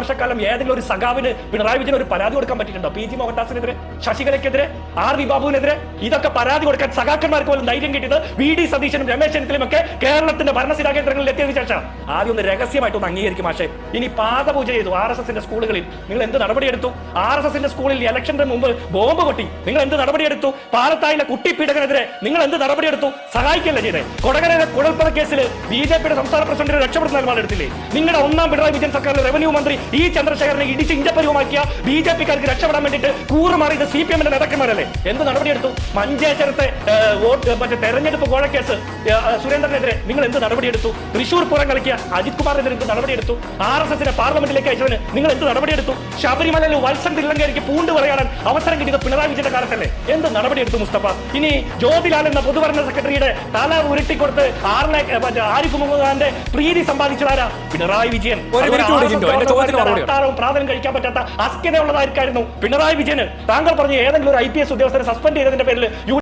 വർഷക്കാലം ഏതെങ്കിലും ഒരു സഖാവിന് പിണറായി വിജയൻ ഒരു പരാതി കൊടുക്കാൻ പറ്റിയിട്ടുണ്ടോ? പി ജി മോഹൻദാസിനെതിരെ, ശശികലയ്ക്കെതിരെ, ആർ വി ബാബുവിനെതിരെ ഇതൊക്കെ പരാതി കൊടുക്കാൻ സഖാക്കന്മാർക്ക് പോലും ധൈര്യം കിട്ടിയത് വി ഡി സതീശനും രമേശ് ചെന്നിത്തലയും ഒക്കെ കേരളത്തിന്റെ ഭരണസിരാ കേന്ദ്രങ്ങളിൽ എത്തിയതിനു ശേഷം ആദ്യം ഒന്ന് രഹസ്യമായിട്ടൊന്ന് അംഗീകരിക്കും. പക്ഷേ ഇനി പാദപൂജ ചെയ്തു RSSന്റെ സ്കൂളുകളിൽ നിങ്ങൾ എന്ത് നടപടിയെടുത്തു? RSSന്റെ സ്കൂളിൽ ഇലക്ഷന്റെ മുമ്പ് ബോംബ് പൊട്ടി, നിങ്ങൾ എന്ത് നടപടിയെടുത്തു? പാലത്തായിലെ കുട്ടിപ്പീഡകനെതിരെ നിങ്ങൾ എന്ത് നടപടിയെടുത്തു? സഹായിക്കല്ലേ ചെയ്തേ? കൊടകരയിലെ കുഴൽപ്പണ കേസിൽ BJPയുടെ സംസ്ഥാന പ്രസിഡന്റിനെ രക്ഷപ്പെടുന്ന നിലപാടെടുത്തില്ലേ? നിങ്ങളുടെ ഒന്നാം പിണറായി വിജയൻ സർക്കാരിലെ റവന്യൂ മന്ത്രി ഈ ചന്ദ്രശേഖരനെ ഇടിച്ച് ഇഞ്ചപ്പരുവമാക്കിയ BJPക്കാർക്ക് രക്ഷപ്പെടാൻ വേണ്ടിയിട്ട് കൂറുമാറിയത് CPMന്റെ നേതാക്കന്മാരല്ലേ? എന്ത് നടപടിയെടുത്തു? മഞ്ചേശ്വരത്തെ മറ്റേ തെരഞ്ഞെടുപ്പ് കോഴക്കേസ് സുരേന്ദ്രനെതിരെ നിങ്ങൾ എന്ത് നടപടിയെടുത്തു? തൃശൂർ പൂരം കളിക്കുക അജിത് കുമാറിനെതിരെ എന്ത് നടപടിയെടുത്തു? RSSനെ പാർലമെന്റിലേക്ക് അയച്ചതിന് നിങ്ങൾ എന്ത് നടപടിയെടുത്തു? ശബരിമലയിൽ വത്സൻ തില്ലങ്കേരിക്ക് പൂണ്ട് പറയാൻ അവസരം കിട്ടിയത് പിണറായി വിജയന്റെ കാലത്തല്ലേ? എന്ത് നടപടിയെടുത്തു മുസ്തഫ? ഇനി ജ്യോതിലാൽ എന്ന പൊതുഭരണ സെക്രട്ടറിയുടെ തല ഉരുട്ടിക്കൊടുത്ത് ആരിഫ് മുഹമ്മദ് ഖാന്റെ പ്രീതി സമ്പാദിച്ചതാരാ? പിണറായി വിജയൻ. പ്രാധാന്യം കഴിക്കാൻ പറ്റാത്ത അസ്ഥിതയുള്ളതായിരിക്കായിരുന്നു പിണറായി വിജയന്. താങ്കൾ പറഞ്ഞ ഏതെങ്കിലും ഒരു IPS ഉദ്യോഗസ്ഥരെ സസ്പെൻഡ് ചെയ്തതിന്റെ പേരിൽ